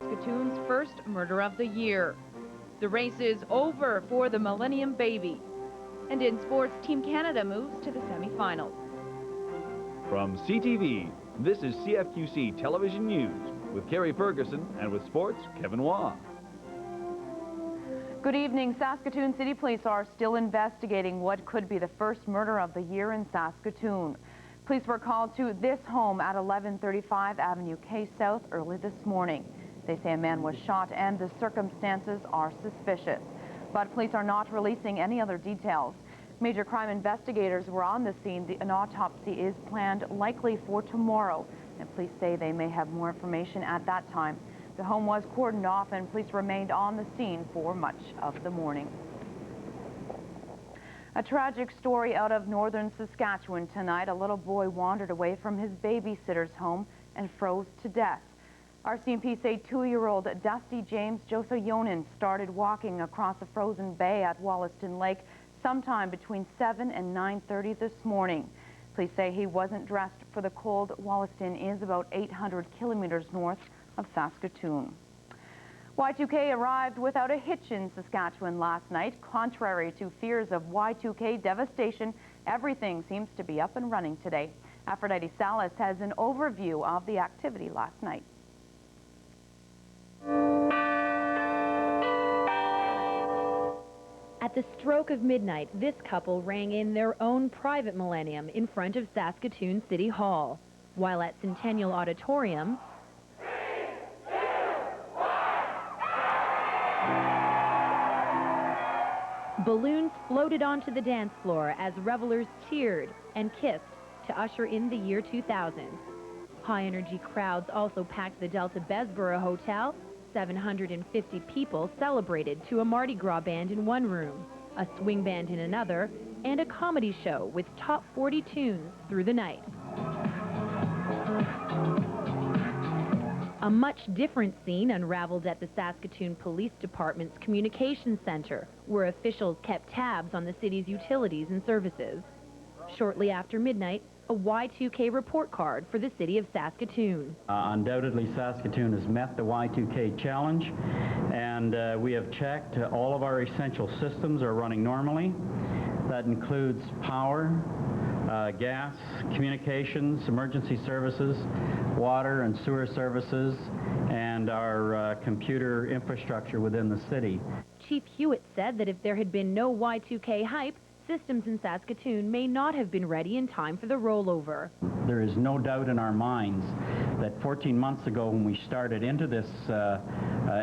Saskatoon's first murder of the year. The race is over for the Millennium Baby. And in sports, Team Canada moves to the semifinals. From CTV, this is CFQC Television News with Carrie Ferguson and with sports, Kevin Waugh. Good evening. Saskatoon City Police are still investigating what could be the first murder of the year in Saskatoon. Police were called to this home at 1135 Avenue K South early this morning. They say a man was shot and the circumstances are suspicious. But police are not releasing any other details. Major crime investigators were on the scene. An autopsy is planned likely for tomorrow, and police say they may have more information at that time. The home was cordoned off and police remained on the scene for much of the morning. A tragic story out of northern Saskatchewan tonight. A little boy wandered away from his babysitter's home and froze to death. RCMP say 2-year-old Dusty James Josayonin started walking across a frozen bay at Wollaston Lake sometime between 7 and 9:30 this morning. Police say he wasn't dressed for the cold. Wollaston is about 800 kilometers north of Saskatoon. Y2K arrived without a hitch in Saskatchewan last night. Contrary to fears of Y2K devastation, everything seems to be up and running today. Aphrodite Salas has an overview of the activity last night. At the stroke of midnight, this couple rang in their own private millennium in front of Saskatoon City Hall. While at Centennial Auditorium, balloons floated onto the dance floor as revelers cheered and kissed to usher in the year 2000. High-energy crowds also packed the Delta Besborough Hotel. 750 people celebrated to a Mardi Gras band in one room, a swing band in another, and a comedy show with top 40 tunes through the night. A much different scene unraveled at the Saskatoon Police Department's Communications Center, where officials kept tabs on the city's utilities and services. Shortly after midnight, a Y2K report card for the city of Saskatoon. Undoubtedly, Saskatoon has met the Y2K challenge, and we have checked all of our essential systems are running normally. That includes power, gas, communications, emergency services, water and sewer services, and our computer infrastructure within the city. Chief Hewitt said that if there had been no Y2K hype, systems in Saskatoon may not have been ready in time for the rollover. There is no doubt in our minds that 14 months ago when we started into this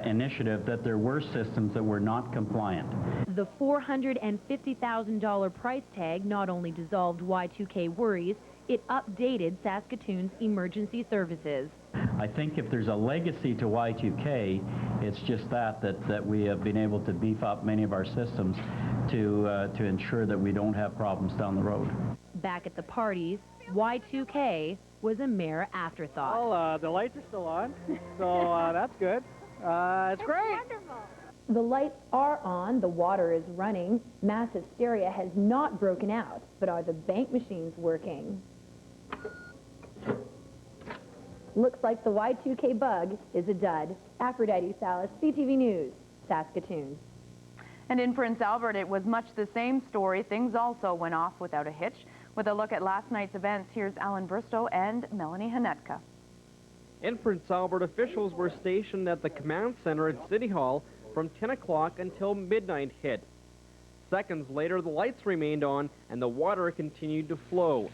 initiative that there were systems that were not compliant. The $450,000 price tag not only dissolved Y2K worries, it updated Saskatoon's emergency services. I think if there's a legacy to Y2K, it's just that we have been able to beef up many of our systems to ensure that we don't have problems down the road. Back at the parties, Y2K was a mere afterthought. Well, the lights are still on, so that's good. It's great. Wonderful. The lights are on, the water is running, mass hysteria has not broken out, but are the bank machines working? Looks like the Y2K bug is a dud. Aphrodite Salas, CTV News, Saskatoon. And in Prince Albert, it was much the same story. Things also went off without a hitch. With a look at last night's events, here's Alan Bristow and Melanie Hanetka. In Prince Albert, officials were stationed at the command center at City Hall from 10 o'clock until midnight hit. Seconds later, the lights remained on and the water continued to flow.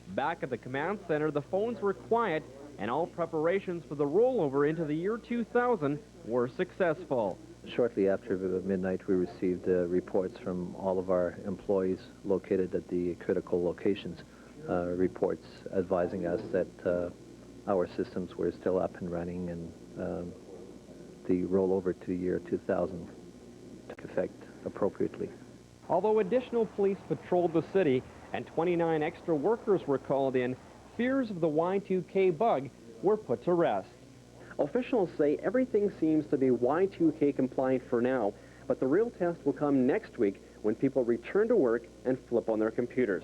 Back at the command center, the phones were quiet and all preparations for the rollover into the year 2000 were successful. Shortly after midnight, we received reports from all of our employees located at the critical locations, reports advising us that our systems were still up and running and the rollover to year 2000 took effect appropriately. Although additional police patrolled the city and 29 extra workers were called in, fears of the Y2K bug were put to rest. Officials say everything seems to be Y2K compliant for now, but the real test will come next week when people return to work and flip on their computers.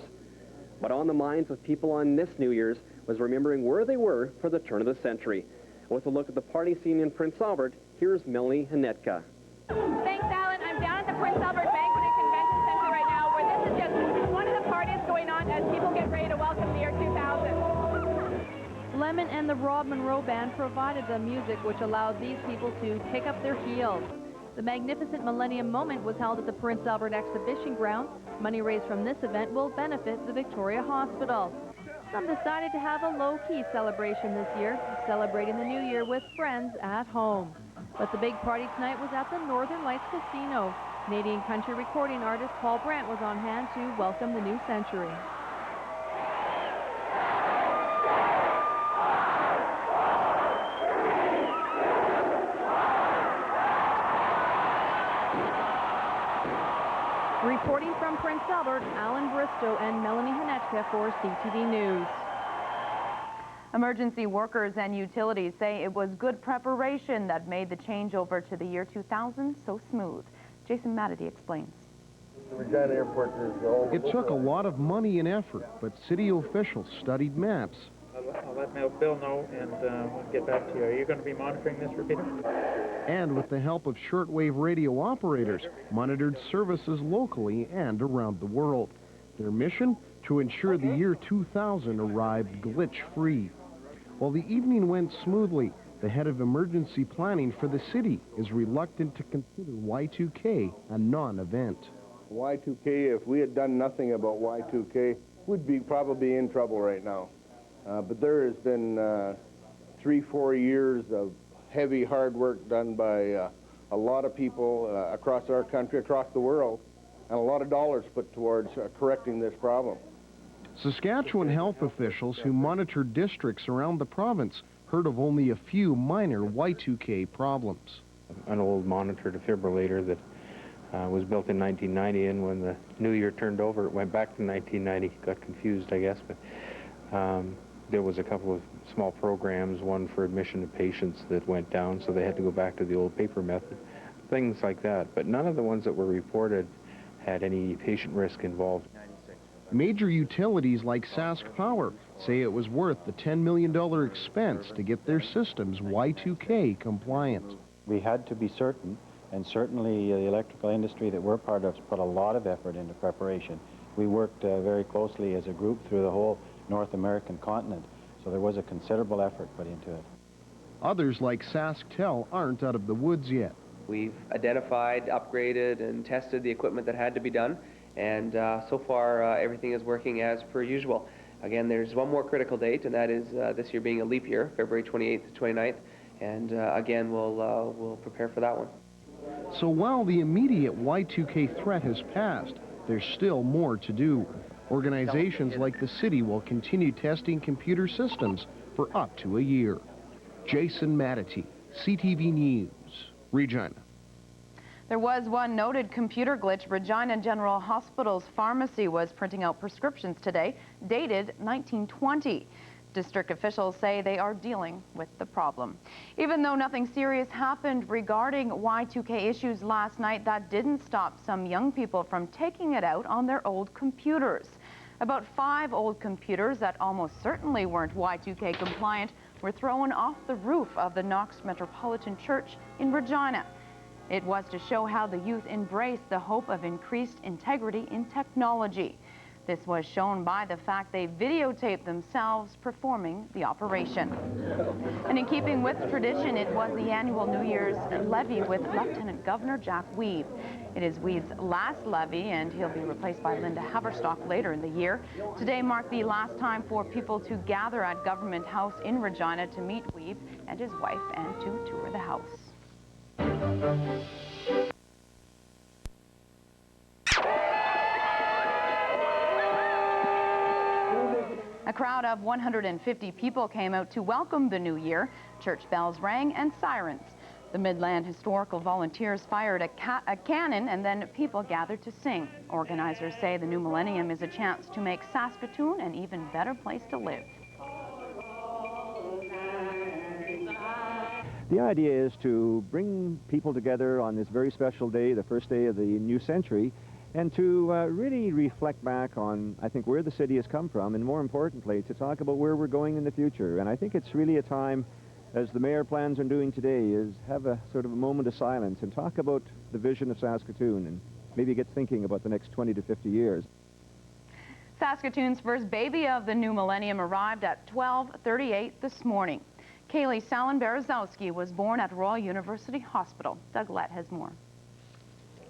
But on the minds of people on this New Year's was remembering where they were for the turn of the century. With a look at the party scene in Prince Albert, here's Melanie Hanetka. Thanks, Alan. I'm down at the Prince Albert Banquet and Convention Center right now, where this is just one of the parties going on as people get ready to welcome the year 2000. Lemon and the Rob Monroe Band provided the music which allowed these people to pick up their heels. The magnificent Millennium Moment was held at the Prince Albert Exhibition Ground. Money raised from this event will benefit the Victoria Hospital. Some decided to have a low-key celebration this year, celebrating the new year with friends at home. But the big party tonight was at the Northern Lights Casino. Canadian country recording artist Paul Brandt was on hand to welcome the new century. Reporting from Prince Albert, Alan Bristow and Melanie Hanetka for CTV News. Emergency workers and utilities say it was good preparation that made the changeover to the year 2000 so smooth. Jason Matity explains. Regina Airport is It took a lot of money and effort, but city officials studied maps. I'll let Bill know, and we'll get back to you. Are you going to be monitoring this, Peter? And with the help of shortwave radio operators, monitored services locally and around the world. Their mission? To ensure the year 2000 arrived glitch-free. While the evening went smoothly, the head of emergency planning for the city is reluctant to consider Y2K a non-event. Y2K, if we had done nothing about Y2K, we'd be probably in trouble right now. But there has been 3-4 years of heavy hard work done by a lot of people across our country, across the world, and a lot of dollars put towards correcting this problem. Saskatchewan health officials who monitor districts around the province heard of only a few minor Y2K problems. An old monitor defibrillator that was built in 1990, and when the new year turned over, it went back to 1990. Got confused, I guess, but there was a couple of small programs, one for admission of patients that went down, so they had to go back to the old paper method, things like that. But none of the ones that were reported had any patient risk involved. Major utilities like Sask Power say it was worth the $10 million expense to get their systems Y2K compliant. We had to be certain, and certainly the electrical industry that we're part of put a lot of effort into preparation. We worked very closely as a group through the whole North American continent, so there was a considerable effort put into it. Others like SaskTel aren't out of the woods yet. We've identified, upgraded, and tested the equipment that had to be done, and so far everything is working as per usual. Again, there's one more critical date, and that is this year being a leap year, February 28th to 29th, and again, we'll prepare for that one. So while the immediate Y2K threat has passed, there's still more to do. Organizations like the city will continue testing computer systems for up to a year. Jason Matity, CTV News, Regina. There was one noted computer glitch. Regina General Hospital's pharmacy was printing out prescriptions today, dated 1920. District officials say they are dealing with the problem. Even though nothing serious happened regarding Y2K issues last night, that didn't stop some young people from taking it out on their old computers. About 5 old computers that almost certainly weren't Y2K compliant were thrown off the roof of the Knox Metropolitan Church in Regina. It was to show how the youth embraced the hope of increased integrity in technology. This was shown by the fact they videotaped themselves performing the operation. And in keeping with tradition, it was the annual New Year's levee with Lieutenant Governor Jack Weave. It is Weave's last levee, and he'll be replaced by Linda Haverstock later in the year. Today marked the last time for people to gather at Government House in Regina to meet Weave and his wife and to tour the house. A crowd of 150 people came out to welcome the new year. Church bells rang and sirens. The Midland Historical Volunteers fired a cannon, and then people gathered to sing. Organizers say the new millennium is a chance to make Saskatoon an even better place to live. The idea is to bring people together on this very special day, the first day of the new century, and to really reflect back on, I think, where the city has come from, and more importantly, to talk about where we're going in the future. And I think it's really a time as the mayor plans on doing today, is have a sort of a moment of silence and talk about the vision of Saskatoon and maybe get thinking about the next 20 to 50 years. Saskatoon's first baby of the new millennium arrived at 12:38 this morning. Kaylee Salen-Berezowski was born at Royal University Hospital. Doug Lett has more.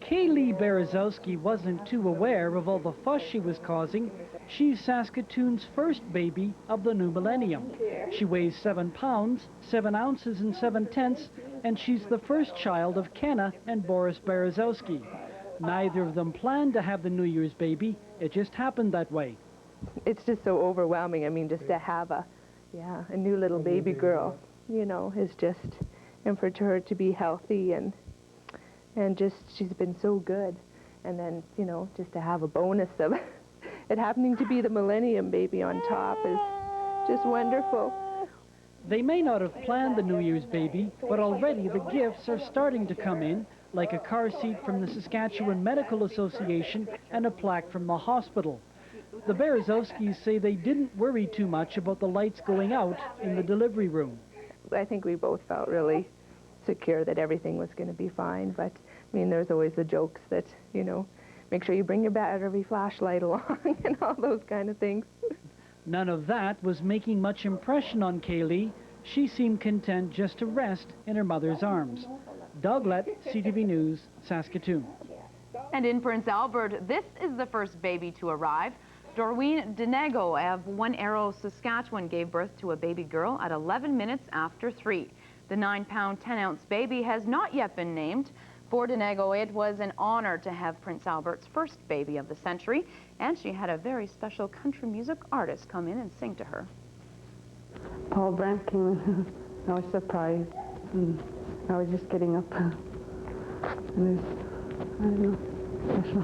Kaylee Berezowski wasn't too aware of all the fuss she was causing. She's Saskatoon's first baby of the new millennium. She weighs 7 pounds, 7 ounces and 7/10, and she's the first child of Kenna and Boris Berezowski. Neither of them planned to have the New Year's baby. It just happened that way. It's just so overwhelming. I mean, just to have a new little baby girl, you know, is just, and for her to be healthy and just, she's been so good. And then, you know, just to have a bonus of it happening to be the millennium baby on top is just wonderful. They may not have planned the New Year's baby, but already the gifts are starting to come in, like a car seat from the Saskatchewan Medical Association and a plaque from the hospital. The Berezowskis say they didn't worry too much about the lights going out in the delivery room. I think we both felt really secure that everything was going to be fine, but I mean, there's always the jokes that, you know, make sure you bring your battery flashlight along and all those kind of things. None of that was making much impression on Kaylee. She seemed content just to rest in her mother's arms. Doug Lett, CTV News, Saskatoon. And in Prince Albert, this is the first baby to arrive. Dorween Denego of One Arrow, Saskatchewan gave birth to a baby girl at 11 minutes after 3. The 9-pound, 10-ounce baby has not yet been named. For Denego, it was an honor to have Prince Albert's first baby of the century, and she had a very special country music artist come in and sing to her. Paul Brandt came in. I was surprised. I was just getting up. And I don't know, special.